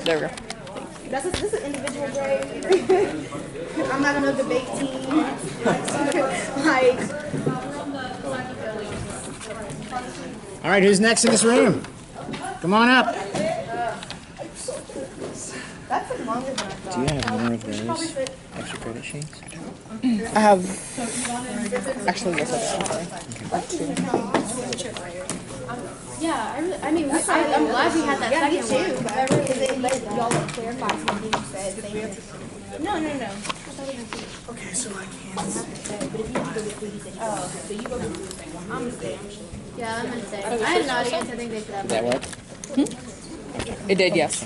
There we go. This is an individual grade. I'm not gonna debate team. Like, All right, who's next in this room? Come on up. that's the longest one I thought. Do you have more of those extra credit sheets? I have. Actually, yes, I do. Yeah, I'm glad we had that Yeah, me second too. one. But I really did let y'all clarify something you said. Thank you. No. Okay, so I can't. So you go with the thing. I'm staying. Yeah, I'm gonna say. I had an audience. I think they should have. Did that work? It did, yes.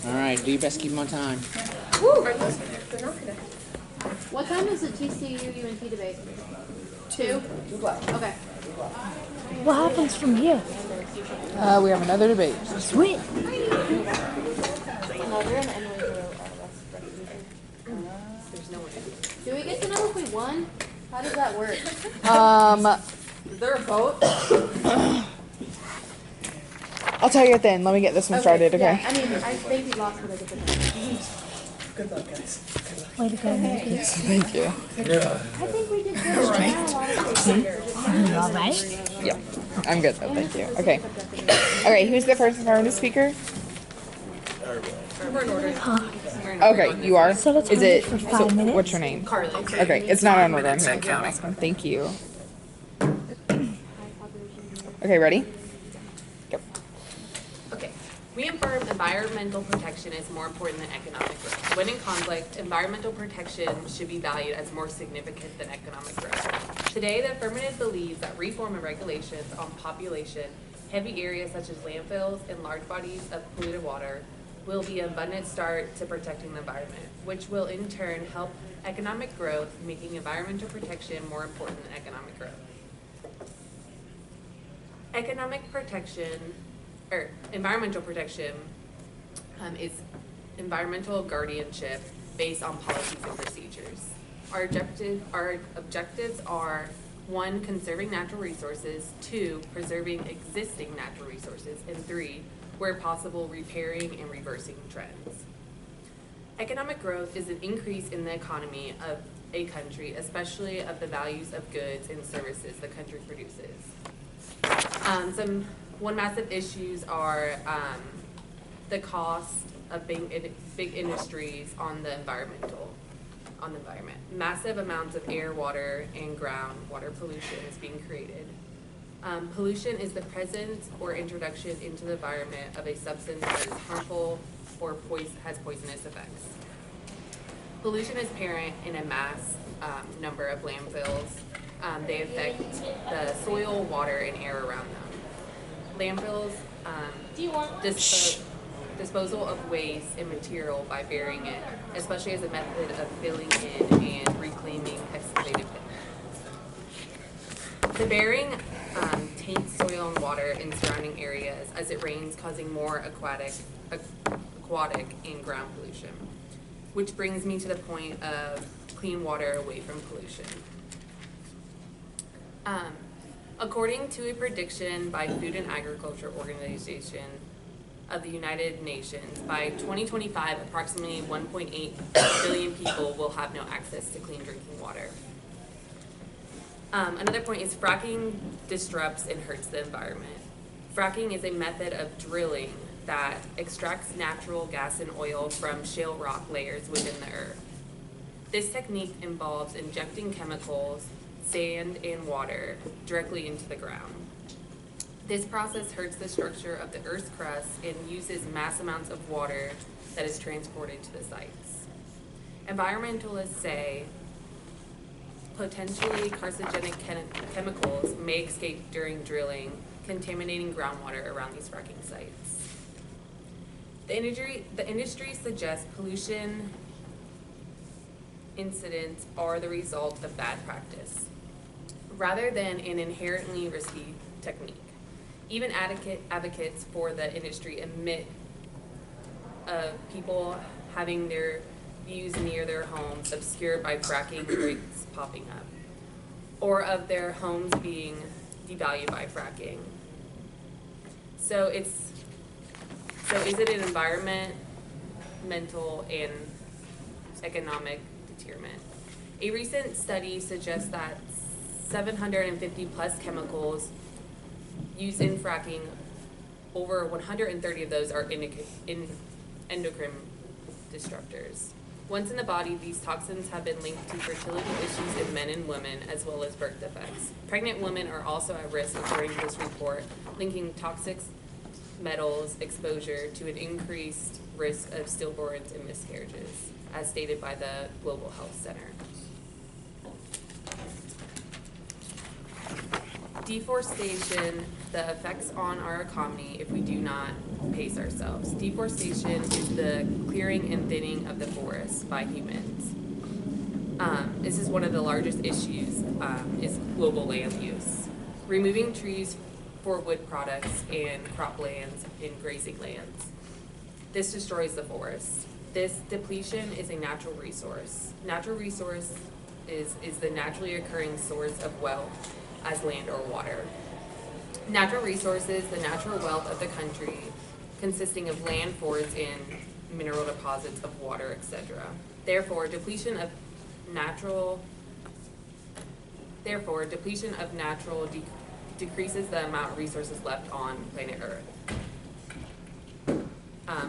All right, do your best to keep them on time. What time is the TCU UNT debate? 2? Okay. What happens from here? We have another debate. Sweet. Do we get to know if we won? How does that work? Is there a vote? I'll tell you at the end. Let me get this one started, okay? Yeah, I mean, I think we lost, but I get the point. Good luck, guys. Way to go, Nikki. Yes, thank you. I think we did good. All right. Yeah, I'm good though, thank you. Okay. Okay, who's the first affirmative speaker? Okay, you are? So let's Is hold it, it for 5 so minutes. what's your name? Carly. Okay, it's not on order on here. It's the next one. Thank you. Okay, ready? Go. Okay. We affirm environmental protection is more important than economic growth. When in conflict, environmental protection should be valued as more significant than economic growth. Today, the affirmative believes that reform and regulations on population, heavy areas such as landfills, and large bodies of polluted water will be an abundant start to protecting the environment, which will in turn help economic growth, making environmental protection more important than economic growth. Environmental protection is environmental guardianship based on policies and procedures. Our objectives are 1, conserving natural resources, 2, preserving existing natural resources, and 3, where possible, repairing and reversing trends. Economic growth is an increase in the economy of a country, especially of the values of goods and services the country produces. One massive issues are the cost of big industries on the environment. Massive amounts of air, water, and groundwater pollution is being created. Pollution is the presence or introduction into the environment of a substance that is harmful or has poisonous effects. Pollution is apparent in a mass number of landfills. They affect the soil, water, and air around them. Landfills disposal of waste and material by burying it, especially as a method of filling in and reclaiming excavated pits. The burying taints soil and water in surrounding areas as it rains, causing more aquatic and ground pollution, which brings me to the point of clean water away from pollution. According to a prediction by Food and Agriculture Organization of the United Nations, by 2025, approximately 1.8 billion people will have no access to clean drinking water. Another point is fracking disrupts and hurts the environment. Fracking is a method of drilling that extracts natural gas and oil from shale rock layers within the earth. This technique involves injecting chemicals, sand, and water directly into the ground. This process hurts the structure of the Earth's crust and uses mass amounts of water that is transported to the sites. Environmentalists say potentially carcinogenic chemicals may escape during drilling, contaminating groundwater around these fracking sites. The industry suggests pollution incidents are the result of bad practice, rather than an inherently risky technique. Even advocates for the industry admit of people having their views near their homes obscured by fracking rigs popping up, or of their homes being devalued by fracking. So it's So is it an environmental and economic deterrent? A recent study suggests that 750 plus chemicals used in fracking, over 130 of those are endocrine disruptors. Once in the body, these toxins have been linked to fertility issues in men and women, as well as birth defects. Pregnant women are also at risk, according to this report, linking toxic metals exposure to an increased risk of stillborns and miscarriages, as stated by the Global Health Center. Deforestation, the effects on our economy if we do not pace ourselves. Deforestation is the clearing and thinning of the forest by humans. This is one of the largest issues, is global land use. Removing trees for wood products and croplands and grazing lands. This destroys the forest. This depletion is a natural resource. Natural resource is the naturally occurring source of wealth as land or water. Natural resources, the natural wealth of the country, consisting of land, forests, and mineral deposits of water, etc. Therefore, depletion of natural decreases the amount of resources left on planet Earth.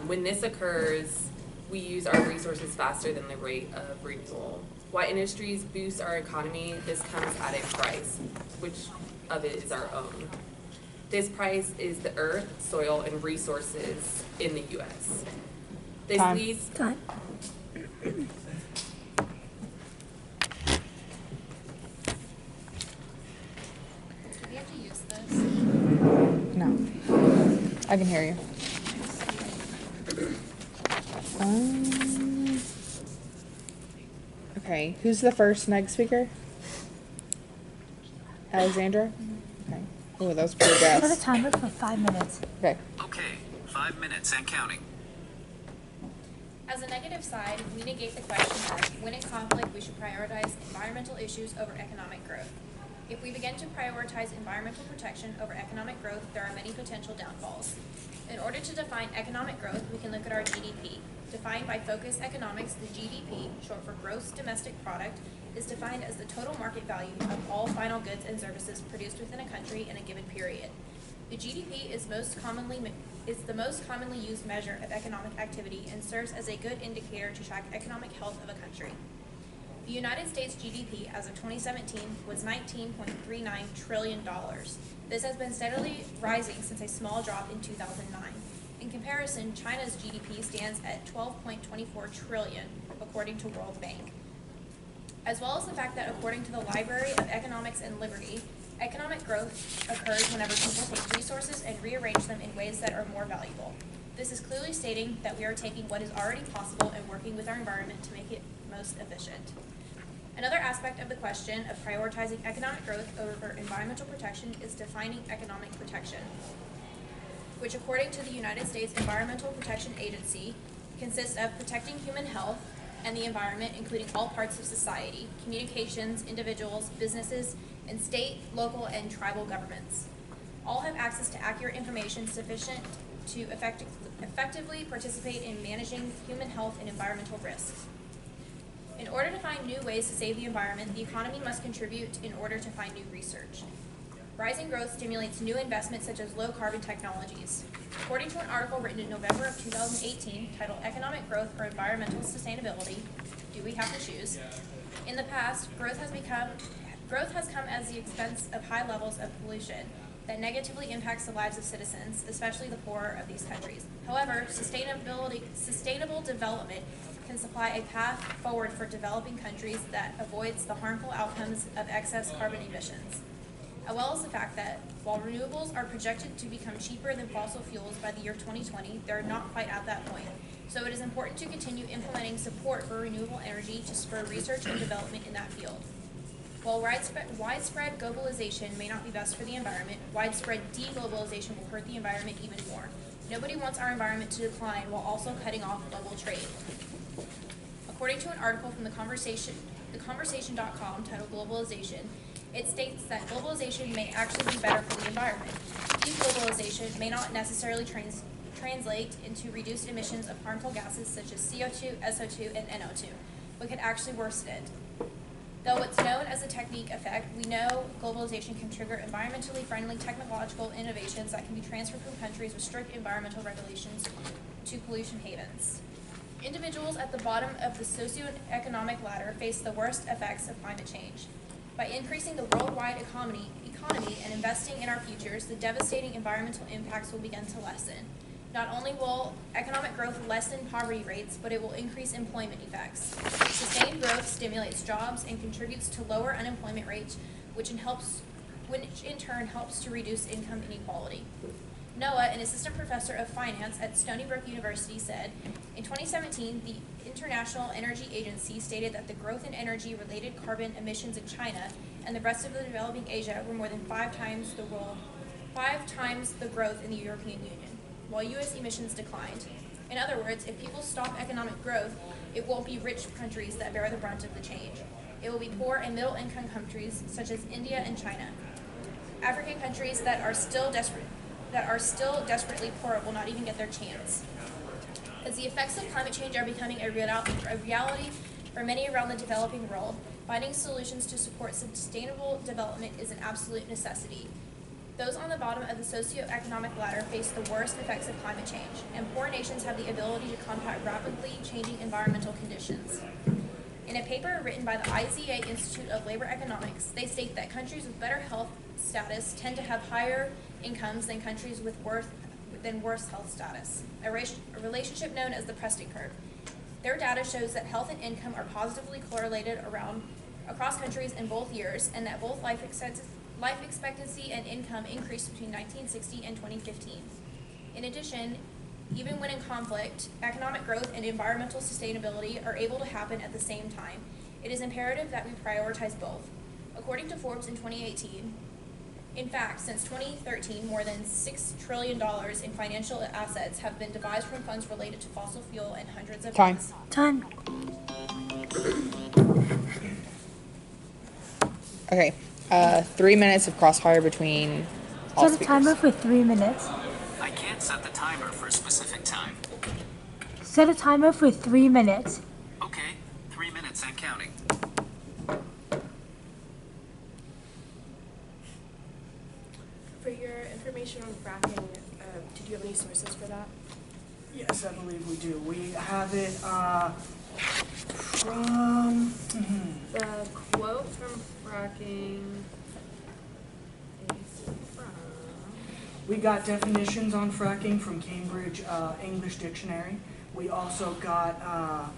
When this occurs, we use our resources faster than the rate of renewal. While industries boost our economy, this comes at a price, which of it is our own. This price is the earth, soil, and resources in the U.S. This Time. leads. Time. Do we have to use this? No. I can hear you. Okay, who's the first neg speaker? Alexandra? Okay. Oh, that was pretty Set a fast. timer for 5 minutes. Okay. Okay, 5 minutes and counting. As a negative side, we negate the question that when in conflict, we should prioritize environmental issues over economic growth. If we begin to prioritize environmental protection over economic growth, there are many potential downfalls. In order to define economic growth, we can look at our GDP. Defined by Focus Economics, the GDP, short for Gross Domestic Product, is defined as the total market value of all final goods and services produced within a country in a given period. The GDP is the most commonly used measure of economic activity and serves as a good indicator to track economic health of a country. The United States GDP as of 2017 was $19.39 trillion. This has been steadily rising since a small drop in 2009. In comparison, China's GDP stands at $12.24 trillion, according to World Bank. As well as the fact that according to the Library of Economics and Liberty, economic growth occurs whenever people take resources and rearrange them in ways that are more valuable. This is clearly stating that we are taking what is already possible and working with our environment to make it most efficient. Another aspect of the question of prioritizing economic growth over environmental protection is defining economic protection, which according to the United States Environmental Protection Agency consists of protecting human health and the environment, including all parts of society, communications, individuals, businesses, and state, local, and tribal governments. All have access to accurate information sufficient to effectively participate in managing human health and environmental risks. In order to find new ways to save the environment, the economy must contribute in order to find new research. Rising growth stimulates new investments such as low-carbon technologies. According to an article written in November of 2018 titled Economic Growth or Environmental Sustainability, Do We Have to Choose? In the past, growth has come at the expense of high levels of pollution that negatively impacts the lives of citizens, especially the poorer of these countries. However, sustainable development can supply a path forward for developing countries that avoids the harmful outcomes of excess carbon emissions, as well as the fact that while renewables are projected to become cheaper than fossil fuels by the year 2020, they're not quite at that point. So it is important to continue implementing support for renewable energy to spur research and development in that field. While widespread globalization may not be best for the environment, widespread deglobalization will hurt the environment even more. Nobody wants our environment to decline while also cutting off global trade. According to an article from theconversation.com titled Globalization, it states that globalization may actually be better for the environment. Deglobalization may not necessarily translate into reduced emissions of harmful gases such as CO2, SO2, and NO2, but could actually worsen it. Though it's known as a technique effect, we know globalization can trigger environmentally friendly technological innovations that can be transferred from countries with strict environmental regulations to pollution havens. Individuals at the bottom of the socioeconomic ladder face the worst effects of climate change. By increasing the worldwide economy and investing in our futures, the devastating environmental impacts will begin to lessen. Not only will economic growth lessen poverty rates, but it will increase employment effects. Sustained growth stimulates jobs and contributes to lower unemployment rates, which in turn helps to reduce income inequality. Noah, an assistant professor of finance at Stony Brook University, said, in 2017, the International Energy Agency stated that the growth in energy-related carbon emissions in China and the rest of the developing Asia were more than 5 times the growth in the European Union, while U.S. emissions declined. In other words, if people stop economic growth, it won't be rich countries that bear the brunt of the change. It will be poor and middle-income countries such as India and China. African countries that are still desperately poor will not even get their chance. As the effects of climate change are becoming a reality for many around the developing world, finding solutions to support sustainable development is an absolute necessity. Those on the bottom of the socioeconomic ladder face the worst effects of climate change, and poor nations have the ability to combat rapidly changing environmental conditions. In a paper written by the IZA Institute of Labor Economics, they state that countries with better health status tend to have higher incomes than countries with worse health status, a relationship known as the Preston curve. Their data shows that health and income are positively correlated across countries in both years, and that both life expectancy and income increased between 1960 and 2015. In addition, even when in conflict, economic growth and environmental sustainability are able to happen at the same time. It is imperative that we prioritize both. According to Forbes in 2018, in fact, since 2013, more than $6 trillion in financial assets have been devised from funds related to fossil fuel and hundreds of Time. Time. Okay. 3 minutes of crossfire between all Set a speakers. timer for 3 minutes. I can't set the timer for a specific time. Set a timer for 3 minutes. Okay, 3 minutes and counting. For your information on fracking, did you have any sources for that? Yes, I believe we do. We have it from. The quote from fracking is from. We got definitions on fracking from Cambridge English Dictionary. We also got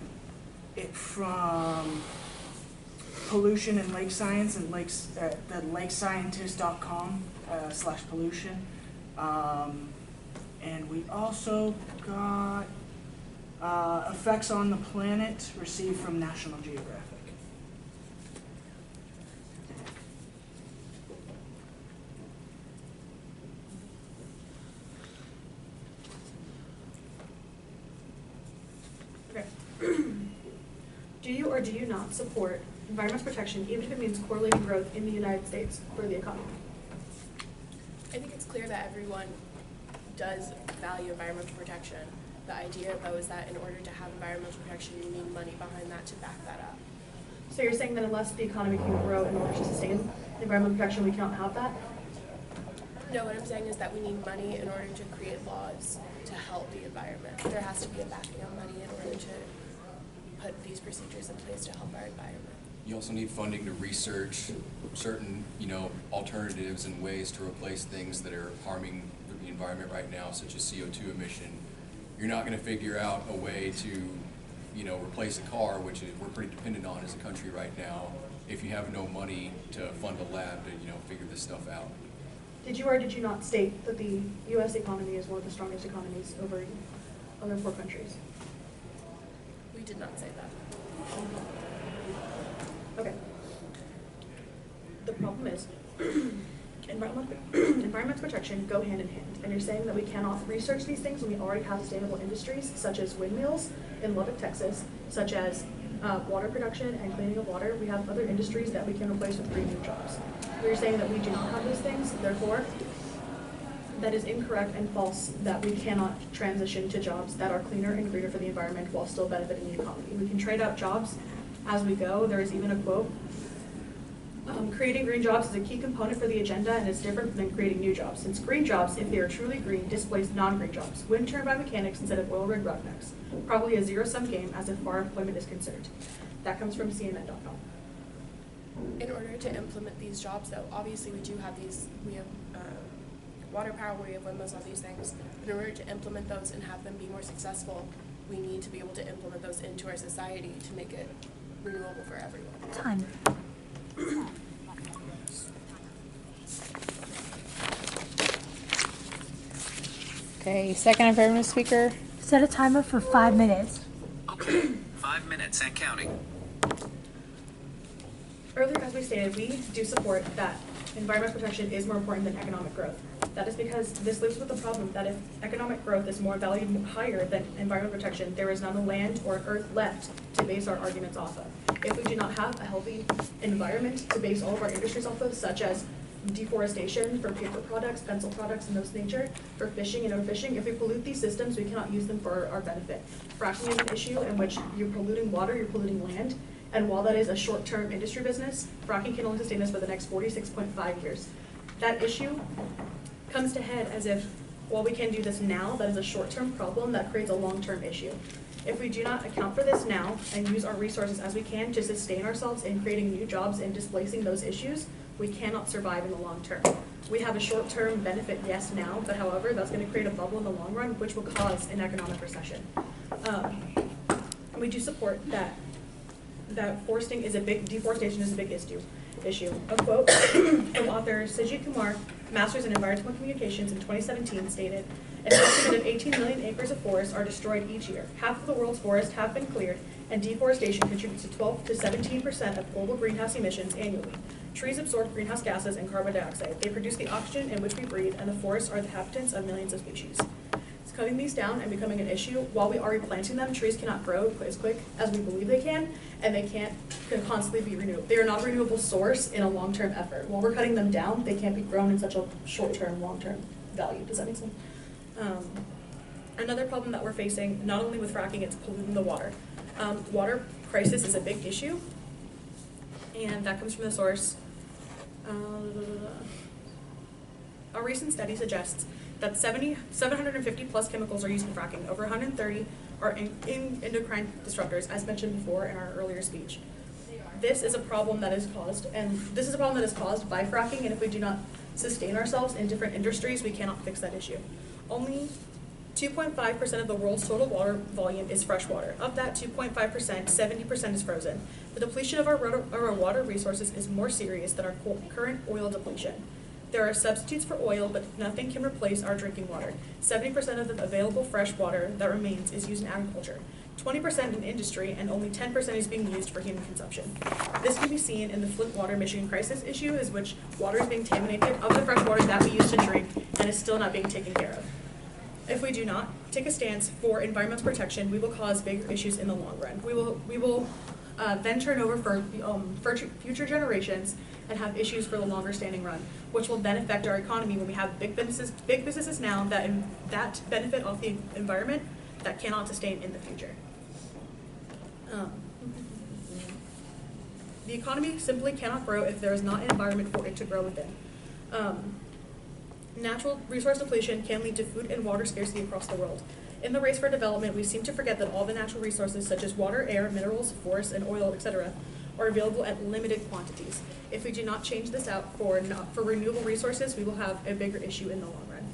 it from Pollution and Lake Science and the lakescientist.com/pollution. And we also got effects on the planet received from National Geographic. Okay. Do you or do you not support environmental protection, even if it means correlating growth in the United States for the economy? I think it's clear that everyone does value environmental protection. The idea, though, is that in order to have environmental protection, you need money behind that to back that up. So you're saying that unless the economy can grow in order to sustain environmental protection, we cannot have that? No, what I'm saying is that we need money in order to create laws to help the environment. There has to be a backing of money in order to put these procedures in place to help our environment. You also need funding to research certain, alternatives and ways to replace things that are harming the environment right now, such as CO2 emission. You're not going to figure out a way to, replace a car, which is, we're pretty dependent on as a country right now, if you have no money to fund a lab to, figure this stuff out. Did you or did you not state that the U.S. economy is one of the strongest economies over other poor countries? We did not say that. Okay. The problem is environmental protection go hand in hand, and you're saying that we cannot research these things when we already have sustainable industries such as windmills in Lubbock, Texas, such as water production and cleaning of water. We have other industries that we can replace with green new jobs. You're saying that we do not have those things, therefore that is incorrect and false that we cannot transition to jobs that are cleaner and greener for the environment while still benefiting the economy. We can trade out jobs as we go. There is even a quote, creating green jobs is a key component for the agenda and is different than creating new jobs, since green jobs, if they are truly green, displace non-green jobs, wind turbine mechanics instead of oil rig roughnecks. Probably a zero-sum game as far as employment is concerned. That comes from CNN.com. In order to implement these jobs, though, obviously we have water power, we have windmills, all these things. But in order to implement those and have them be more successful, we need to be able to implement those into our society to make it renewable for everyone. Time. Okay, second affirmative speaker. Set a timer for 5 minutes. Okay, 5 minutes and counting. Earlier, as we stated, we do support that environmental protection is more important than economic growth. That is because this lives with the problem that if economic growth is more valued higher than environmental protection, there is not a land or an earth left to base our arguments off of. If we do not have a healthy environment to base all of our industries off of, such as deforestation for paper products, pencil products, and those nature, for fishing and overfishing, if we pollute these systems, we cannot use them for our benefit. Fracking is an issue in which you're polluting water, you're polluting land, and while that is a short-term industry business, fracking can only sustain us for the next 46.5 years. That issue comes to head as if, while we can do this now, that is a short-term problem that creates a long-term issue. If we do not account for this now and use our resources as we can to sustain ourselves in creating new jobs and displacing those issues, we cannot survive in the long term. We have a short-term benefit, yes, now, but however, that's going to create a bubble in the long run, which will cause an economic recession. We do support that deforestation is a big issue. A quote from author Sajid Kumar, Masters in Environmental Communications in 2017 stated, an estimate of 18 million acres of forest are destroyed each year. Half of the world's forests have been cleared, and deforestation contributes to 12 to 17% of global greenhouse emissions annually. Trees absorb greenhouse gases and carbon dioxide. They produce the oxygen in which we breathe, and the forests are the inhabitants of millions of species. Cutting these down and becoming an issue, while we are replanting them, trees cannot grow as quick as we believe they can, and they can constantly be renewed. They are not a renewable source in a long-term effort. While we're cutting them down, they can't be grown in such a short-term, long-term value. Does that make sense? Another problem that we're facing, not only with fracking, it's polluting the water. Water crisis is a big issue, and that comes from the source. A recent study suggests that 750 plus chemicals are used in fracking. Over 130 are endocrine disruptors, as mentioned before in our earlier speech. This is a problem that is caused, by fracking, and if we do not sustain ourselves in different industries, we cannot fix that issue. Only 2.5% of the world's total water volume is fresh water. Of that 2.5%, 70% is frozen. The depletion of our water resources is more serious than our current oil depletion. There are substitutes for oil, but nothing can replace our drinking water. 70% of the available fresh water that remains is used in agriculture, 20% in industry, and only 10% is being used for human consumption. This can be seen in the Flint water Michigan crisis issue, is which water is being contaminated of the fresh water that we use to drink and is still not being taken care of. If we do not take a stance for environmental protection, we will cause bigger issues in the long run. We will then turn over for future generations and have issues for the longer standing run, which will then affect our economy when we have big businesses now that benefit off the environment that cannot sustain in the future. The economy simply cannot grow if there is not an environment for it to grow within. Natural resource depletion can lead to food and water scarcity across the world. In the race for development, we seem to forget that all the natural resources such as water, air, minerals, forests, and oil, etc., are available at limited quantities. If we do not change this out for renewable resources, we will have a bigger issue in the long run.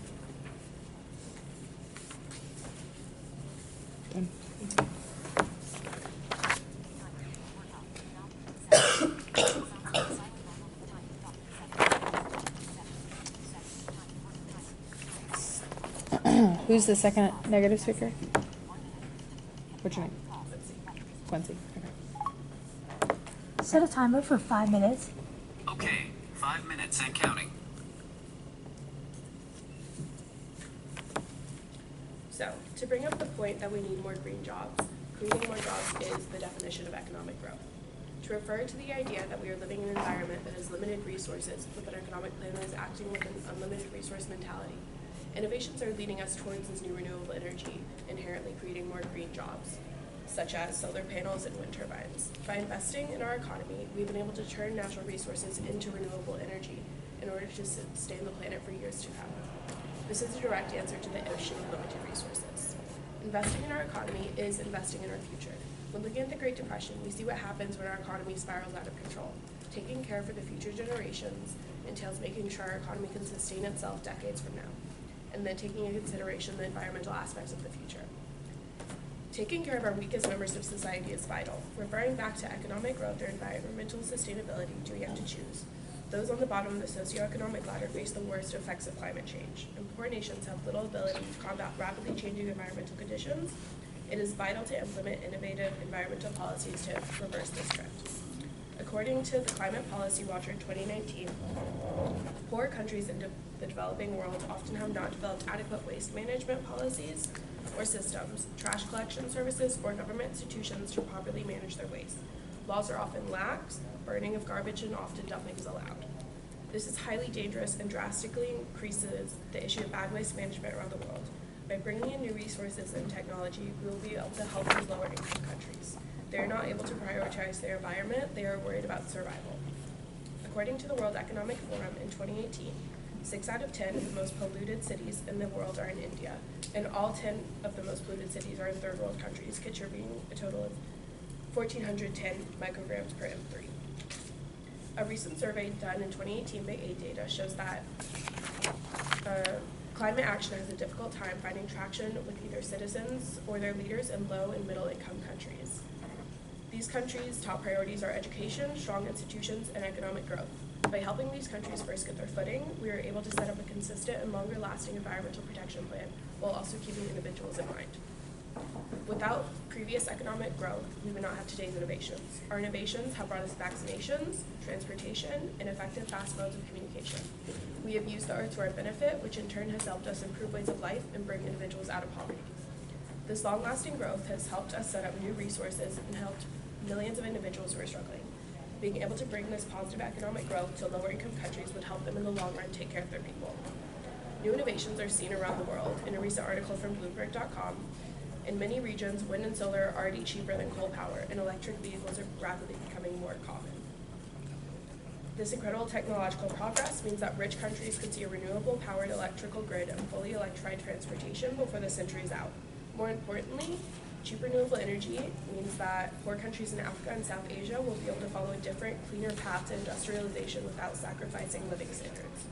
Done. Who's the second negative speaker? What's your name? Quincy. Okay. Set a timer for 5 minutes. Okay, 5 minutes and counting. So, to bring up the point that we need more green jobs, creating more jobs is the definition of economic growth. To refer to the idea that we are living in an environment that has limited resources, but that our economic plan is acting with an unlimited resource mentality. Innovations are leading us towards this new renewable energy, inherently creating more green jobs, such as solar panels and wind turbines. By investing in our economy, we've been able to turn natural resources into renewable energy in order to sustain the planet for years to come. This is a direct answer to the issue of limited resources. Investing in our economy is investing in our future. When looking at the Great Depression, we see what happens when our economy spirals out of control. Taking care for the future generations entails making sure our economy can sustain itself decades from now, and then taking into consideration the environmental aspects of the future. Taking care of our weakest members of society is vital. Referring back to economic growth or environmental sustainability, do we have to choose? Those on the bottom of the socioeconomic ladder face the worst effects of climate change, and poor nations have little ability to combat rapidly changing environmental conditions. It is vital to implement innovative environmental policies to reverse this trend. According to the Climate Policy Watcher in 2019, poor countries in the developing world often have not developed adequate waste management policies or systems, trash collection services, or government institutions to properly manage their waste. Laws are often lax, burning of garbage, and often dumping is allowed. This is highly dangerous and drastically increases the issue of bad waste management around the world. By bringing in new resources and technology, we will be able to help these lower income countries. They are not able to prioritize their environment, they are worried about survival. According to the World Economic Forum in 2018, 6 out of 10 of the most polluted cities in the world are in India, and all 10 of the most polluted cities are in third world countries, contributing a total of 1,410 micrograms per M3. A recent survey done in 2018 by data shows that climate action has a difficult time finding traction with either citizens or their leaders in low and middle income countries. These countries' top priorities are education, strong institutions, and economic growth. By helping these countries first get their footing, we are able to set up a consistent and longer-lasting environmental protection plan while also keeping individuals in mind. Without previous economic growth, we would not have today's innovations. Our innovations have brought us vaccinations, transportation, and effective fast modes of communication. We have used the earth to our benefit, which in turn has helped us improve ways of life and bring individuals out of poverty. This long-lasting growth has helped us set up new resources and helped millions of individuals who are struggling. Being able to bring this positive economic growth to lower-income countries would help them in the long run take care of their people. New innovations are seen around the world. In a recent article from Bloomberg.com, in many regions, wind and solar are already cheaper than coal power, and electric vehicles are rapidly becoming more common. This incredible technological progress means that rich countries could see a renewable-powered electrical grid and fully electrified transportation before the century is out. More importantly, cheap renewable energy means that poor countries in Africa and South Asia will be able to follow a different, cleaner path to industrialization without sacrificing living standards.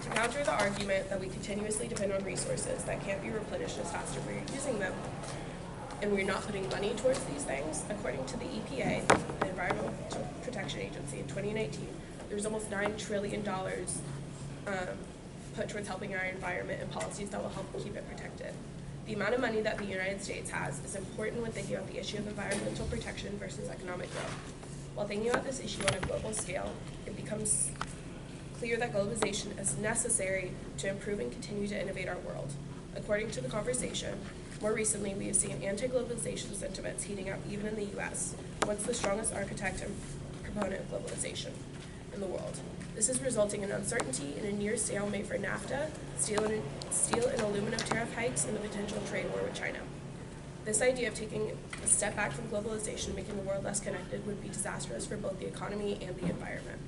To counter the argument that we continuously depend on resources that can't be replenished as fast as we're using them, and we're not putting money towards these things, according to the EPA, the Environmental Protection Agency, in 2019, there's almost $9 trillion put towards helping our environment and policies that will help keep it protected. The amount of money that the United States has is important when thinking about the issue of environmental protection versus economic growth. While thinking about this issue on a global scale, it becomes clear that globalization is necessary to improve and continue to innovate our world. According to the conversation, more recently we have seen anti-globalization sentiments heating up even in the U.S., once the strongest architect and proponent of globalization in the world. This is resulting in uncertainty and a near stalemate for NAFTA, steel and aluminum tariff hikes, and the potential trade war with China. This idea of taking a step back from globalization, making the world less connected, would be disastrous for both the economy and the environment.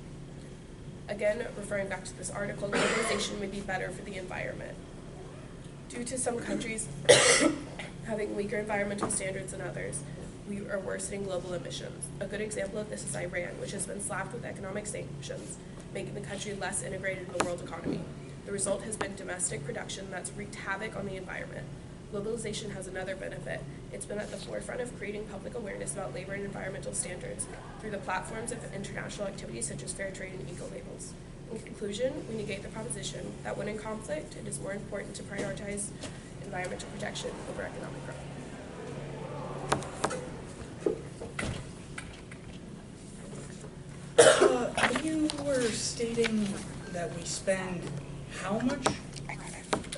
Again, referring back to this article, globalization would be better for the environment. Due to some countries having weaker environmental standards than others, we are worsening global emissions. A good example of this is Iran, which has been slapped with economic sanctions, making the country less integrated in the world economy. The result has been domestic production that's wreaked havoc on the environment. Globalization has another benefit. It's been at the forefront of creating public awareness about labor and environmental standards through the platforms of international activities such as fair trade and eco-labels. In conclusion, we negate the proposition that when in conflict, it is more important to prioritize environmental protection over economic growth. You were stating that we spend how much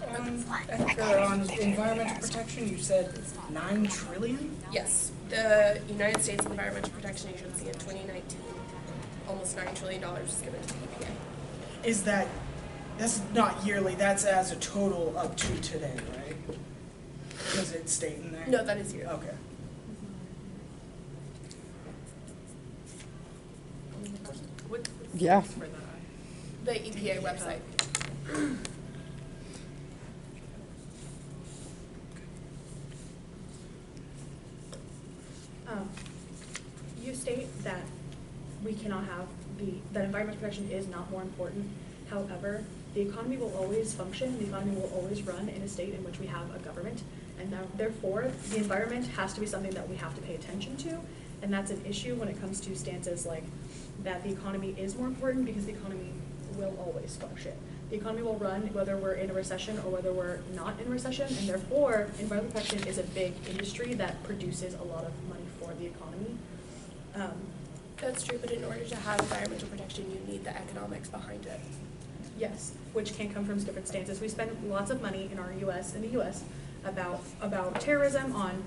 on environmental protection? You said $9 trillion? Yes, the United States Environmental Protection Agency in 2019, almost $9 trillion was given to the EPA. Is that That's not yearly, that's as a total up to today, right? Does it state in there? No, that is yearly. Okay. What's Yeah. for the EPA website? You state that we cannot have that environmental protection is not more important. However, the economy will always function, the economy will always run in a state in which we have a government, and therefore, the environment has to be something that we have to pay attention to, and that's an issue when it comes to stances like that the economy is more important because the economy will always function. The economy will run whether we're in a recession or whether we're not in a recession, and therefore, environmental protection is a big industry that produces a lot of money for the economy. That's true, but in order to have environmental protection, you need the economics behind it. Yes, which can come from different stances. We spend lots of money in the U.S. about terrorism, on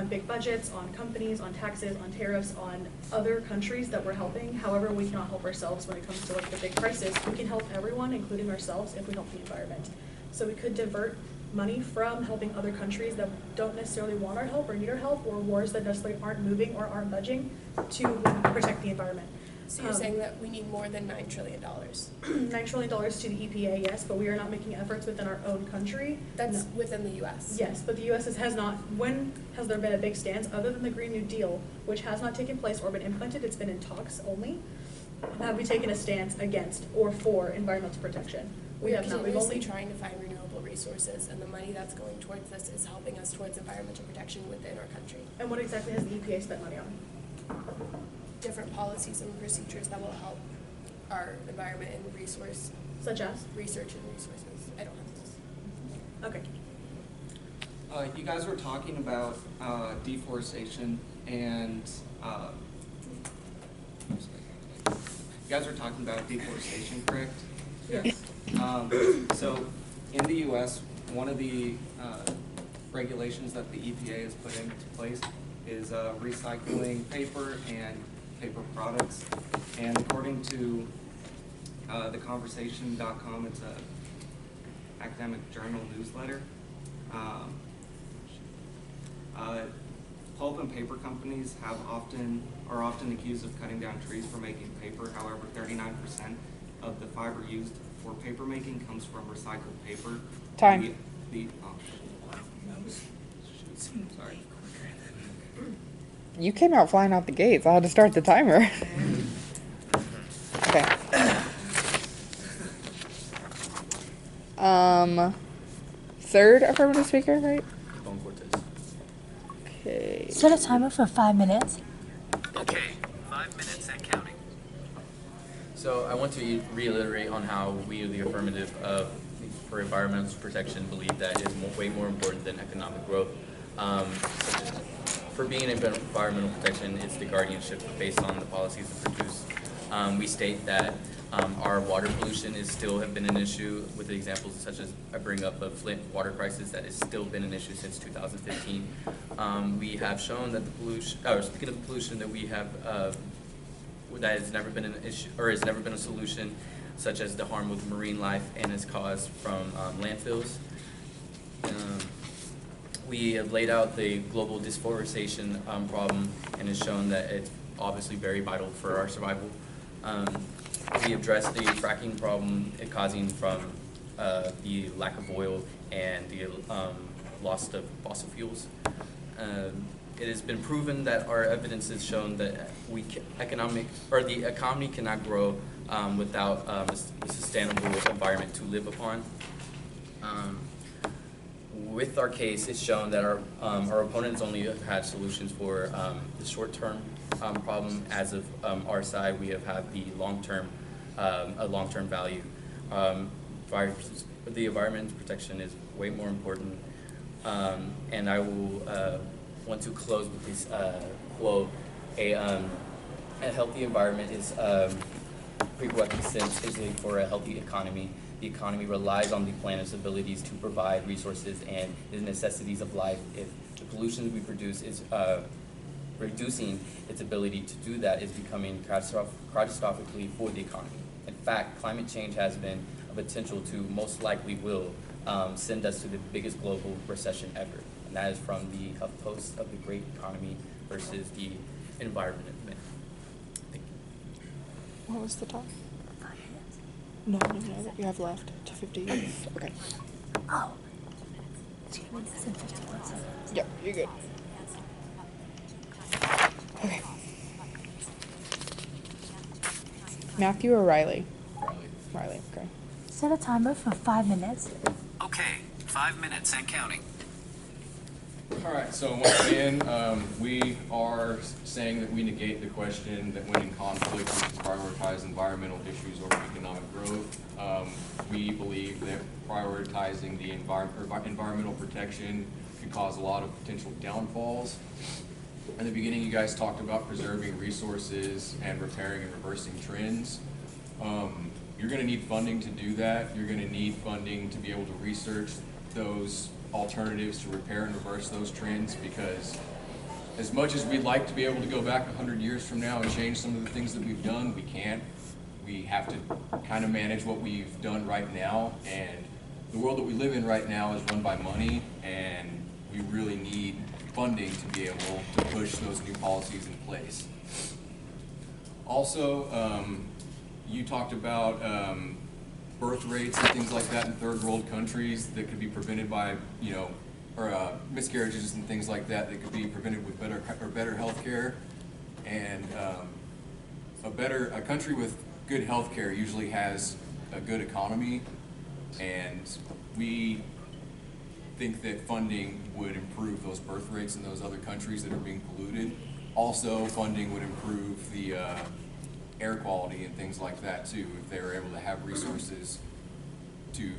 big budgets, on companies, on taxes, on tariffs, on other countries that we're helping. However, we cannot help ourselves when it comes to like the big crisis. We can help everyone, including ourselves, if we help the environment. So we could divert money from helping other countries that don't necessarily want our help or need our help, or wars that necessarily aren't moving or aren't budging, to protect the environment. So you're saying that we need more than $9 trillion? $9 trillion to the EPA, yes, but we are not making efforts within our own country. That's within the U.S.? Yes, but the U.S. has not, when has there been a big stance, other than the Green New Deal, which has not taken place or been implemented, it's been in talks only, have we taken a stance against or for environmental protection? We have not. We've only trying to find renewable resources, and the money that's going towards this is helping us towards environmental protection within our country. And what exactly has the EPA spent money on? Different policies and procedures that will help our environment and resource. Such as? Research and resources. I don't have this. Okay. You guys were talking about deforestation and correct? Yes. So in the U.S., one of the regulations that the EPA has put into place is recycling paper and paper products. And according to theconversation.com, it's a academic journal newsletter. Pulp and paper companies are often accused of cutting down trees for making paper. However, 39% of the fiber used for paper making comes from recycled paper. Time. Sorry. You came out flying out the gates. I had to start the timer. Okay. Third affirmative speaker, right? Okay. Set a timer for 5 minutes. Okay, 5 minutes and counting. So I want to reiterate on how we, the affirmative for environmental protection, believe that it is way more important than economic growth. For being environmental protection, it's the guardianship based on the policies that produce. We state that our water pollution is still have been an issue with the examples such as I bring up the Flint water crisis that has still been an issue since 2015. We have shown that the pollution, speaking of the pollution that we have, that has never been an issue or has never been a solution, such as the harm with marine life and is caused from landfills. We have laid out the global deforestation problem and has shown that it's obviously very vital for our survival. We addressed the fracking problem causing from the lack of oil and the loss of fossil fuels. It has been proven that our evidence has shown that the economy cannot grow without a sustainable environment to live upon. With our case, it's shown that our opponents only have had solutions for the short-term problem. As of our side, we have had the long-term, a long-term value. The environmental protection is way more important. And I will want to close with this quote: a healthy environment is prerequisite for a healthy economy. The economy relies on the planet's abilities to provide resources and the necessities of life. If the pollution we produce is reducing its ability to do that, is becoming catastrophically for the economy. In fact, climate change has been a potential to most likely will send us to the biggest global recession ever. And that is from the HuffPost of the Great Economy versus the Environment. Thank you. What was the time? 5 minutes. No, you have left. 250. Okay. Oh. 2 minutes and 51 seconds. Yep, you're good. Okay. Matthew or Riley? Riley, okay. Set a timer for 5 minutes. Okay, 5 minutes and counting. All right, so once again, we are saying that we negate the question that when in conflict, we should prioritize environmental issues over economic growth. We believe that prioritizing the environmental protection could cause a lot of potential downfalls. In the beginning, you guys talked about preserving resources and repairing and reversing trends. You're going to need funding to do that. You're going to need funding to be able to research those alternatives to repair and reverse those trends, because as much as we'd like to be able to go back 100 years from now and change some of the things that we've done, we can't. We have to kind of manage what we've done right now, and the world that we live in right now is run by money, and we really need funding to be able to push those new policies in place. Also, you talked about birth rates and things like that in third world countries that could be prevented by, or miscarriages and things like that could be prevented with better health care. And a country with good health care usually has a good economy, and we think that funding would improve those birth rates in those other countries that are being polluted. Also, funding would improve the air quality and things like that too, if they were able to have resources to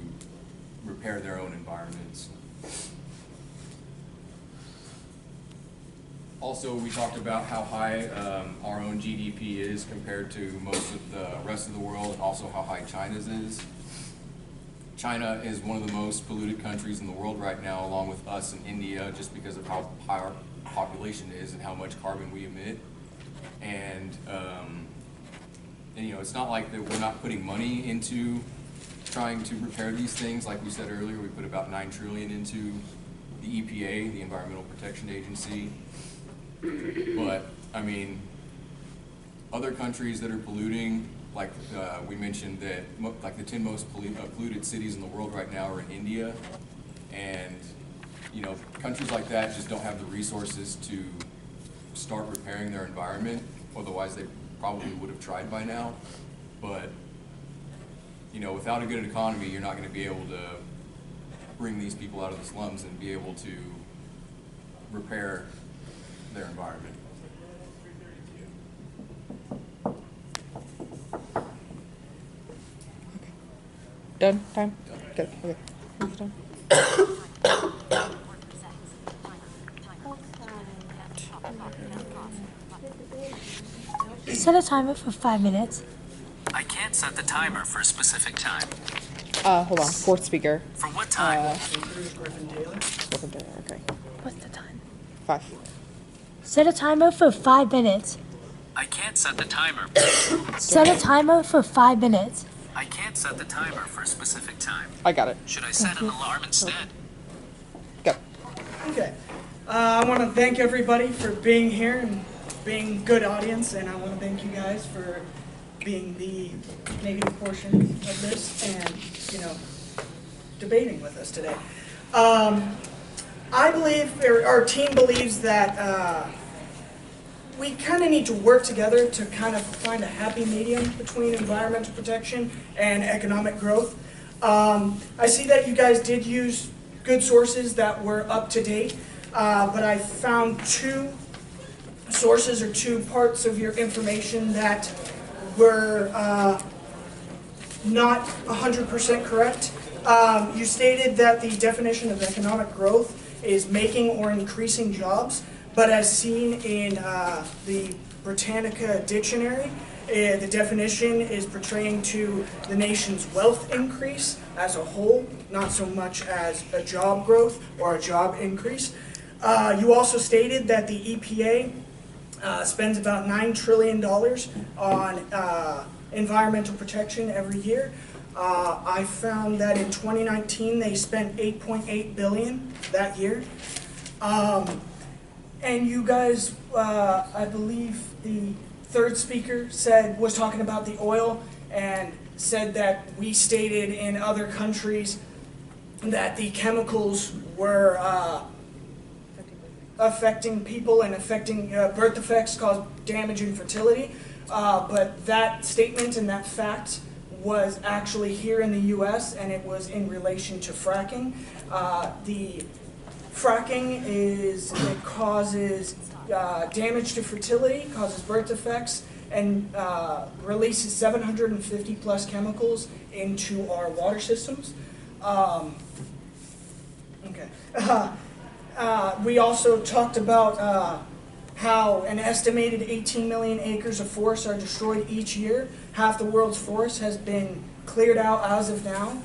repair their own environments. Also, we talked about how high our own GDP is compared to most of the rest of the world, and also how high China's is. China is one of the most polluted countries in the world right now, along with us and India, just because of how high our population is and how much carbon we emit. And it's not like that we're not putting money into trying to repair these things. Like we said earlier, we put about $9 trillion into the EPA, the Environmental Protection Agency. But, other countries that are polluting, like we mentioned that like the 10 most polluted cities in the world right now are in India. And, countries like that just don't have the resources to start repairing their environment. Otherwise, they probably would have tried by now. But, without a good economy, you're not going to be able to bring these people out of the slums and be able to repair their environment. Done? Time? Good. Okay. Who's done? Set a timer for 5 minutes. I can't set the timer for a specific time. Hold on. Fourth speaker. For what time? Griffin Taylor. Okay. What's the time? 5. Set a timer for 5 minutes. I can't set the timer. Set a timer for 5 minutes. I can't set the timer for a specific time. I got it. Should I set an alarm instead? Go. Okay. I want to thank everybody for being here and being a good audience, and I want to thank you guys for being the negative portion of this and, debating with us today. I believe, or our team believes that we kind of need to work together to kind of find a happy medium between environmental protection and economic growth. I see that you guys did use good sources that were up to date, but I found 2 sources or 2 parts of your information that were not 100% correct. You stated that the definition of economic growth is making or increasing jobs, but as seen in the Britannica dictionary, the definition is portraying to the nation's wealth increase as a whole, not so much as a job growth or a job increase. You also stated that the EPA spends about $9 trillion on environmental protection every year. I found that in 2019 they spent $8.8 billion that year. And you guys, I believe the third speaker was talking about the oil and said that we stated in other countries that the chemicals were affecting people and affecting birth defects, cause damage and fertility. But that statement and that fact was actually here in the U.S. and it was in relation to fracking. The fracking it causes damage to fertility, causes birth defects, and releases 750 plus chemicals into our water systems. We also talked about how an estimated 18 million acres of forests are destroyed each year. Half the world's forest has been cleared out as of now.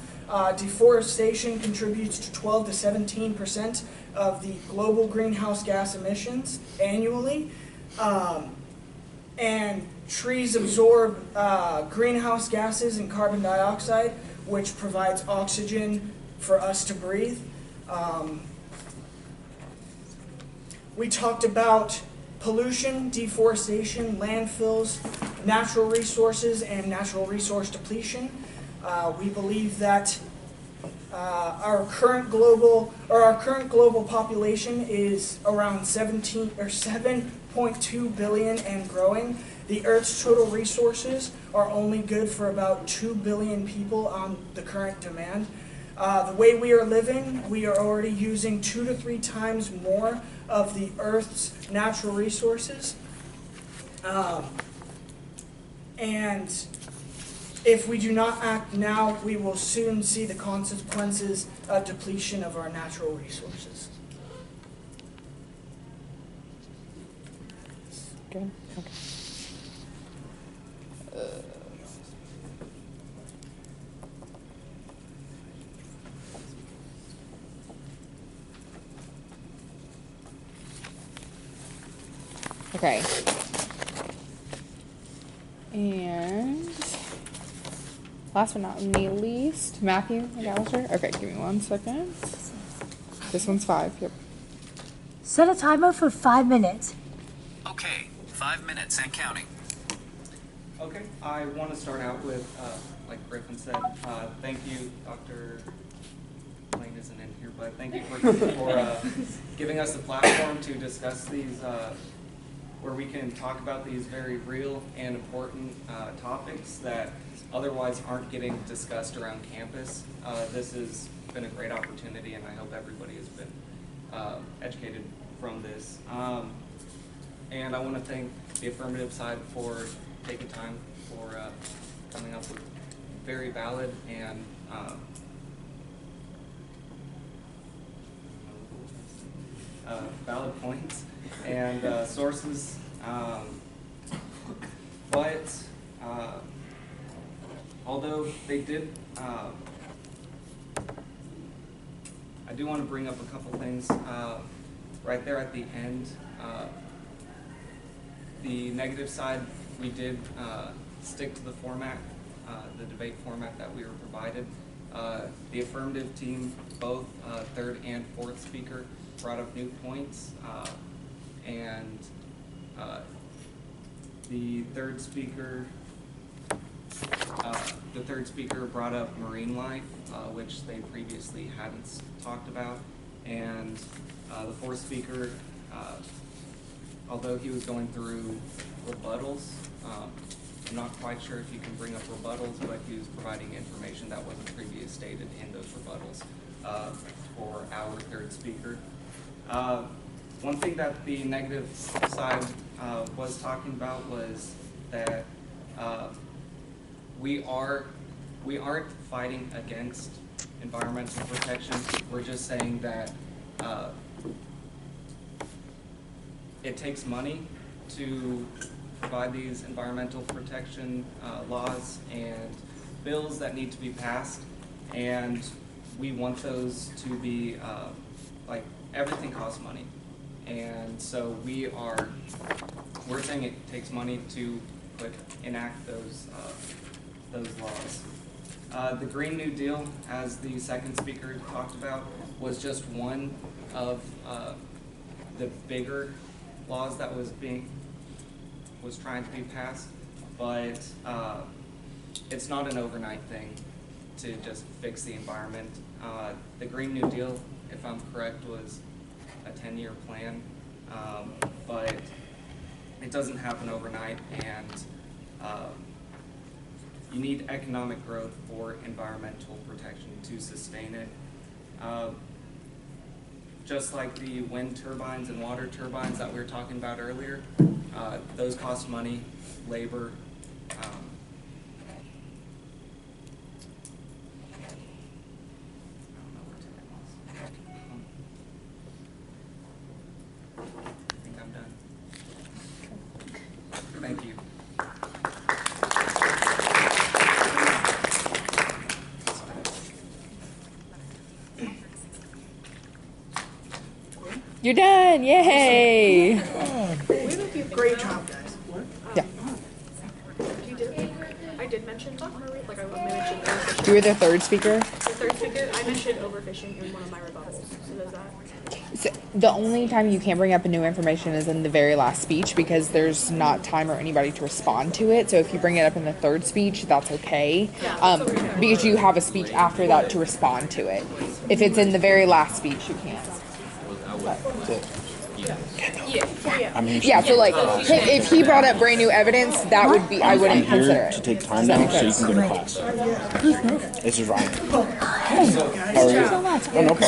Deforestation contributes to 12 to 17% of the global greenhouse gas emissions annually. And trees absorb greenhouse gases and carbon dioxide, which provides oxygen for us to breathe. We talked about pollution, deforestation, landfills, natural resources, and natural resource depletion. We believe that our current global population is around 7.2 billion and growing. The Earth's total resources are only good for about 2 billion people on the current demand. The way we are living, we are already using 2 to 3 times more of the Earth's natural resources. And if we do not act now, we will soon see the consequences of depletion of our natural resources. Good. Okay. Okay. And last but not least, Matthew McAllister. Okay, give me 1 second. This one's 5. Yep. Set a timer for 5 minutes. Okay, 5 minutes and counting. Okay, I want to start out with, like Griffin said, thank you, Dr. Lane isn't in here, but thank you for giving us the platform to discuss these, where we can talk about these very real and important topics that otherwise aren't getting discussed around campus. This has been a great opportunity, and I hope everybody has been educated from this. And I want to thank the affirmative side for taking time for coming up with very valid and valid points and sources. But although they did, I do want to bring up a couple things right there at the end. The negative side, we did stick to the format, the debate format that we were provided. The affirmative team, both third and fourth speaker, brought up new points, and the third speaker brought up marine life, which they previously hadn't talked about, and the fourth speaker, although he was going through rebuttals, I'm not quite sure if you can bring up rebuttals, but he was providing information that wasn't previously stated in those rebuttals for our third speaker. One thing that the negative side was talking about was that we aren't fighting against environmental protection. We're just saying that it takes money to provide these environmental protection laws and bills that need to be passed, and we want those to be like, everything costs money, and so we're saying it takes money to enact those laws. The Green New Deal, as the second speaker talked about, was just one of the bigger laws that was trying to be passed, but it's not an overnight thing to just fix the environment. The Green New Deal, if I'm correct, was a 10-year plan, but it doesn't happen overnight, and you need economic growth for environmental protection to sustain it. Just like the wind turbines and water turbines that we were talking about earlier, those cost money, labor. I think I'm done. Thank you. You're done. Yay. Great job, guys. Yeah. I did mention, like I mentioned overfishing. You were the third speaker. The third speaker, I mentioned overfishing in one of my rebuttals. So does that? So the only time you can bring up new information is in the very last speech because there's not time or anybody to respond to it. So if you bring it up in the third speech, that's okay. Because you have a speech after that to respond to it. If it's in the very last speech, you can't. Yeah, so like, if he brought up brand new evidence, that would be, I wouldn't consider it. To take time now so you can go to class. This is right. How are you? Oh, no problem.